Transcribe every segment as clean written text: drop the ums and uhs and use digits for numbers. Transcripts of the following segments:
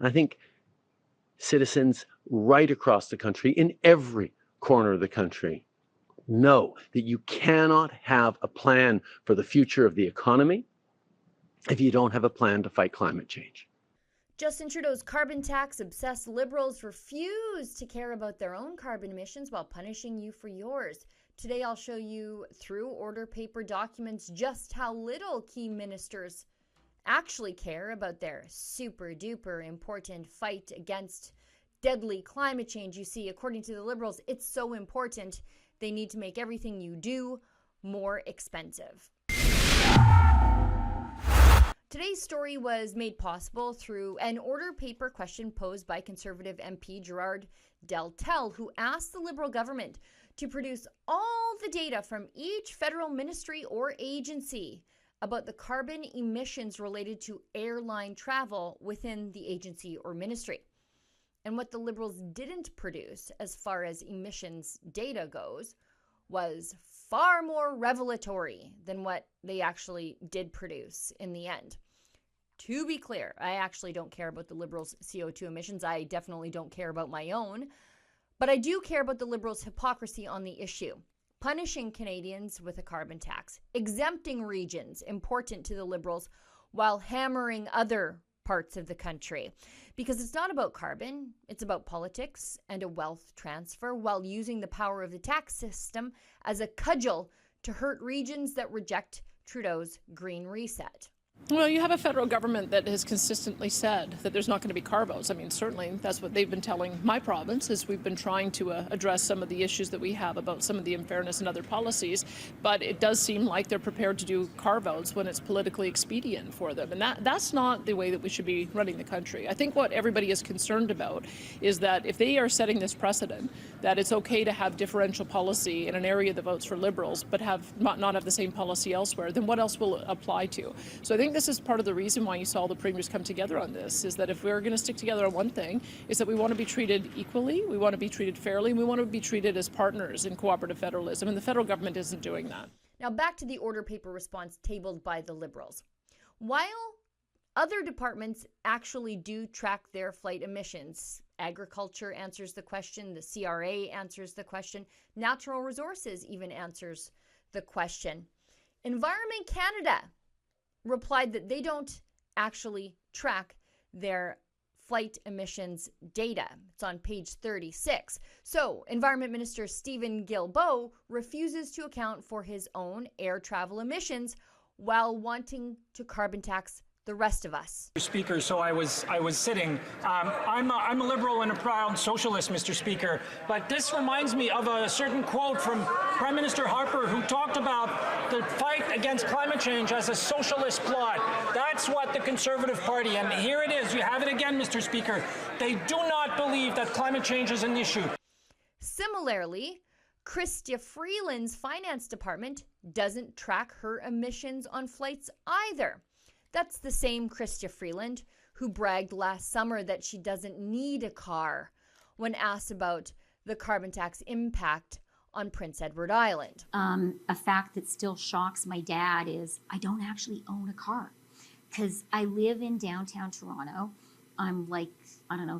I think citizens right across the country, in every corner of the country, know that you cannot have a plan for the future of the economy if you don't have a plan to fight climate change. Justin Trudeau's carbon tax-obsessed Liberals refuse to care about their own carbon emissions while punishing you for yours. Today I'll show you through order paper documents just how little key ministers actually care about their super-duper important fight against deadly climate change. You see, according to the Liberals, it's so important they need to make everything you do more expensive. Today's story was made possible through an order paper question posed by Conservative MP Gerard Deltel, who asked the Liberal government to produce all the data from each federal ministry or agency about the carbon emissions related to airline travel within the agency or ministry. And what the Liberals didn't produce as far as emissions data goes was far more revelatory than what they actually did produce in the end. To be clear, I actually don't care about the Liberals' CO2 emissions. I definitely don't care about my own. But I do care about the Liberals' hypocrisy on the issue. Punishing Canadians with a carbon tax, exempting regions important to the Liberals while hammering other parts of the country. Because it's not about carbon, it's about politics and a wealth transfer while using the power of the tax system as a cudgel to hurt regions that reject Trudeau's green reset. Well, you have a federal government that has consistently said that there's not going to be carve-outs. I mean, certainly that's what they've been telling my province, as we've been trying to address some of the issues that we have about some of the unfairness and other policies. But it does seem like they're prepared to do carve-outs when it's politically expedient for them. And that's not the way that we should be running the country. I think what everybody is concerned about is that if they are setting this precedent, that it's okay to have differential policy in an area that votes for Liberals, but not have the same policy elsewhere, then what else will it apply to? So I think this is part of the reason why you saw the premiers come together on this, is that if we're going to stick together on one thing, is that we want to be treated equally, we want to be treated fairly, and we want to be treated as partners in cooperative federalism, and the federal government isn't doing that. Now back to the order paper response tabled by the Liberals. While other departments actually do track their flight emissions, agriculture answers the question, the CRA answers the question, natural resources even answers the question. Environment Canada replied that they don't actually track their flight emissions data. It's on page 36. So, Environment Minister Stephen Guilbeault refuses to account for his own air travel emissions while wanting to carbon tax the rest of us. Speaker, so I was sitting. I'm a Liberal and a proud socialist, Mr. Speaker, but this reminds me of a certain quote from Prime Minister Harper, who talked about the fight against climate change as a socialist plot. That's what the Conservative Party, and here it is, you have it again, Mr. Speaker. They do not believe that climate change is an issue. Similarly, Chrystia Freeland's finance department doesn't track her emissions on flights either. That's the same Chrystia Freeland who bragged last summer that she doesn't need a car when asked about the carbon tax impact on Prince Edward Island. A fact that still shocks my dad is I don't actually own a car because I live in downtown Toronto. I'm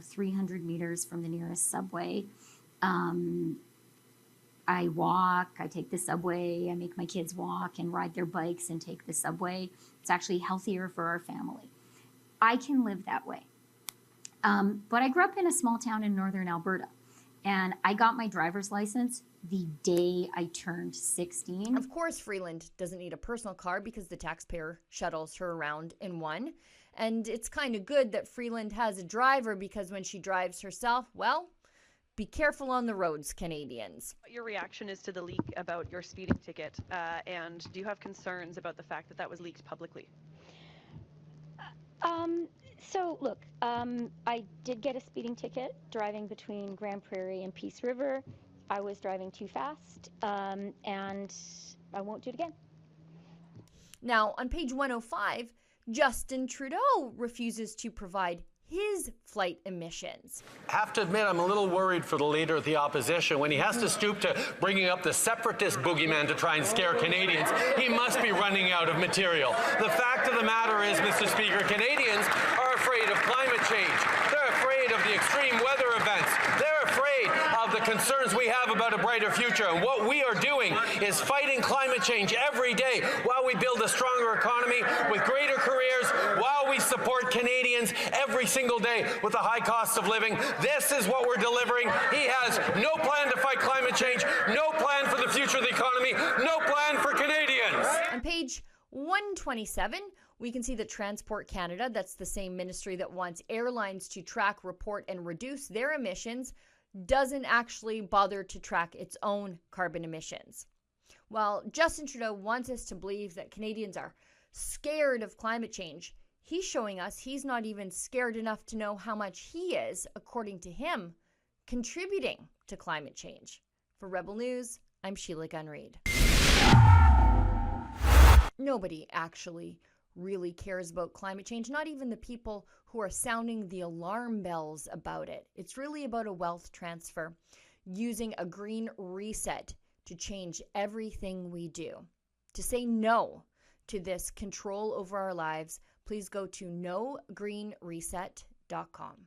300 meters from the nearest subway. I walk, I take the subway, I make my kids walk and ride their bikes and take the subway. It's actually healthier for our family. I can live that way. But I grew up in a small town in northern Alberta, and I got my driver's license the day I turned 16. Of course, Freeland doesn't need a personal car because the taxpayer shuttles her around in one. And it's kind of good that Freeland has a driver because when she drives herself, well, be careful on the roads, Canadians. What your reaction is to the leak about your speeding ticket, and do you have concerns about the fact that that was leaked publicly? So look, I did get a speeding ticket driving between Grand Prairie and Peace River. I was driving too fast, and I won't do it again. Now, on page 105, Justin Trudeau refuses to provide his flight emissions. I have to admit, I'm a little worried for the leader of the opposition. When he has to stoop to bringing up the separatist boogeyman to try and scare Canadians, he must be running out of material. The fact of the matter is, Mr. Speaker, Canadians are afraid of climate change. extreme weather events. They're afraid of the concerns we have about a brighter future. And what we are doing is fighting climate change every day while we build a stronger economy with greater careers, while we support Canadians every single day with the high cost of living. This is what we're delivering. He has no plan to fight climate change, no plan for the future of the economy, no plan for Canadians. On page 127, we can see that Transport Canada, that's the same ministry that wants airlines to track, report, and reduce their emissions, doesn't actually bother to track its own carbon emissions. While Justin Trudeau wants us to believe that Canadians are scared of climate change, he's showing us he's not even scared enough to know how much he is, according to him, contributing to climate change. For Rebel News, I'm Sheila Gunn-Reid. Nobody actually really cares about climate change, not even the people who are sounding the alarm bells about it. It's really about a wealth transfer, using a green reset to change everything we do. To say no to this control over our lives, please go to nogreenreset.com.